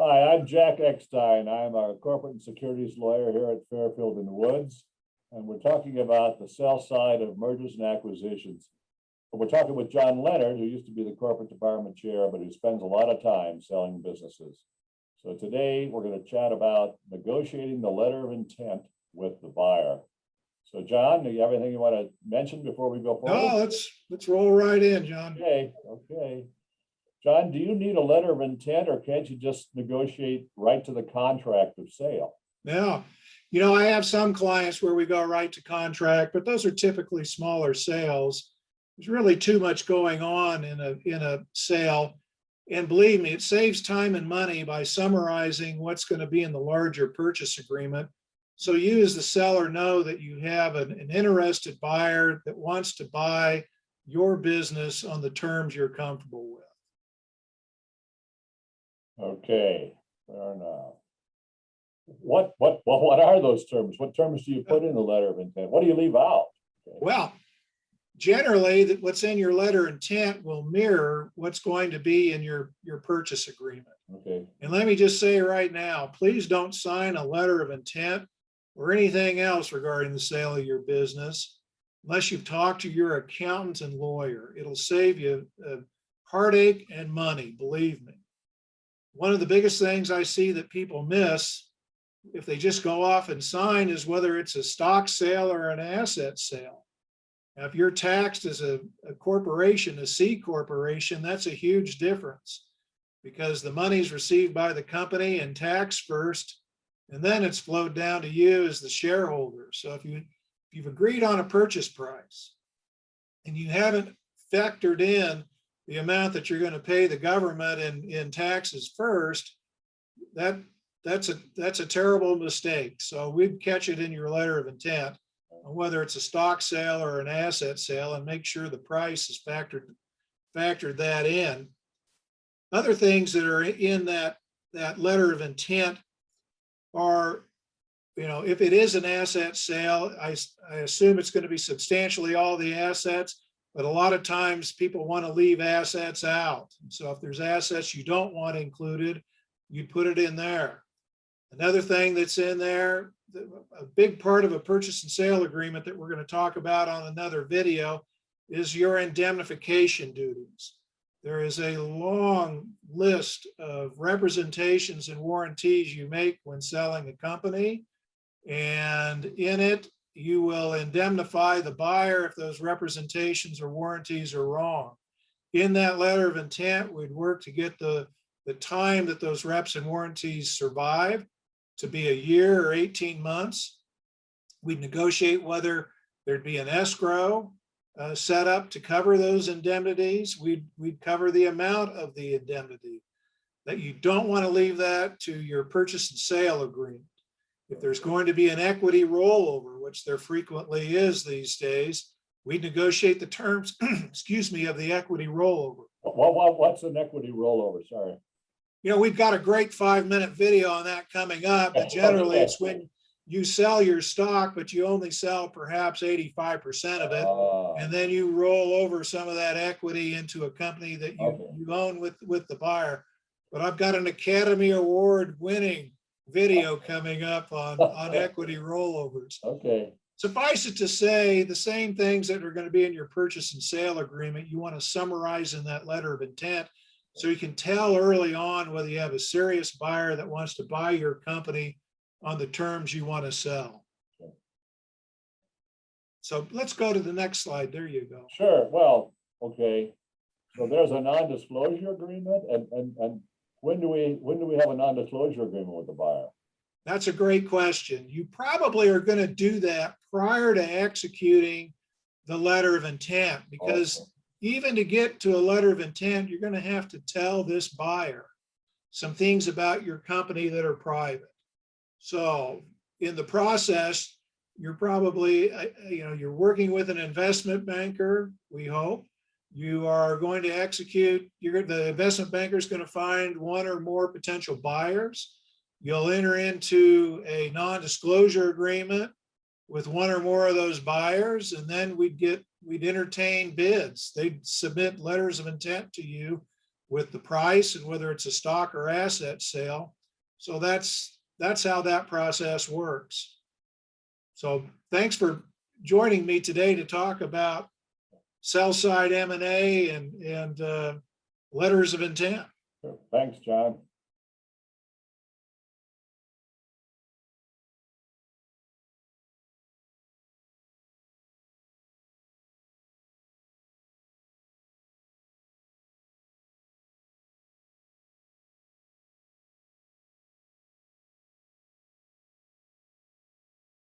Hi, I'm Jack Eckstein. I'm a corporate and securities lawyer here at Fairfield and Woods. And we're talking about the sell side of mergers and acquisitions. But we're talking with John Leonard, who used to be the corporate department chair, but who spends a lot of time selling businesses. So today we're going to chat about negotiating the letter of intent with the buyer. So John, do you have anything you want to mention before we go forward? No, let's roll right in, John. Okay. John, do you need a letter of intent or can't you just negotiate right to the contract of sale? Now, I have some clients where we go right to contract, but those are typically smaller sales. There's really too much going on in a sale. And believe me, it saves time and money by summarizing what's going to be in the larger purchase agreement. So you as the seller know that you have an interested buyer that wants to buy your business on the terms you're comfortable with. Okay, fair enough. What are those terms? What terms do you put in the letter of intent? What do you leave out? Okay. Well, generally, what's in your letter of intent will mirror what's going to be in your purchase agreement. Okay. And let me just say right now, please don't sign a letter of intent or anything else regarding the sale of your business unless you've talked to your accountant and lawyer. It'll save you heartache and money, believe me. One of the biggest things I see that people miss if they just go off and sign is whether it's a stock sale or an asset sale. Now, if you're taxed as a corporation, a C corporation, that's a huge difference because the money's received by the company and taxed first, and then it's flowed down to you as the shareholder. So if you've agreed on a purchase price and you haven't factored in the amount that you're going to pay the government in taxes first, that's a terrible mistake. So we'd catch it in your letter of intent, whether it's a stock sale or an asset sale, and make sure the price is factored that in. Other things that are in that letter of intent are, if it is an asset sale, I assume it's going to be substantially all the assets, but a lot of times people want to leave assets out. So if there's assets you don't want included, you put it in there. Another thing that's in there, a big part of a purchase and sale agreement that we're going to talk about on another video is your indemnification duties. There is a long list of representations and warranties you make when selling a company, and in it, you will indemnify the buyer if those representations or warranties are wrong. In that letter of intent, we'd work to get the time that those reps and warranties survive to be a year or 18 months. We'd negotiate whether there'd be an escrow set up to cover those indemnities. We'd cover the amount of the indemnity. That you don't want to leave that to your purchase and sale agreement. If there's going to be an equity rollover, which there frequently is these days, we negotiate the terms, excuse me, of the equity rollover. What's an equity rollover? Sorry. We've got a great 5-minute video on that coming up, but generally it's when you sell your stock, but you only sell perhaps 85% of it. And then you roll over some of that equity into a company that you own with the buyer. But I've got an Academy Award winning video coming up on equity rollovers. Okay. Suffice it to say, the same things that are going to be in your purchase and sale agreement, you want to summarize in that letter of intent so you can tell early on whether you have a serious buyer that wants to buy your company on the terms you want to sell. Okay. So let's go to the next slide. There you go. Sure. Well, okay. So there's a non-disclosure agreement, and when do we have a non-disclosure agreement with the buyer? That's a great question. You probably are going to do that prior to executing the letter of intent, because even to get to a letter of intent, you're going to have to tell this buyer some things about your company that are private. So in the process, you're probably, you're working with an investment banker, we hope. You are going to execute, the investment banker is going to find one or more potential buyers. You'll enter into a non-disclosure agreement with one or more of those buyers, and then we'd entertain bids. They'd submit letters of intent to you with the price and whether it's a stock or asset sale. So that's how that process works. So thanks for joining me today to talk about sell side M&A and letters of intent. Thanks, John.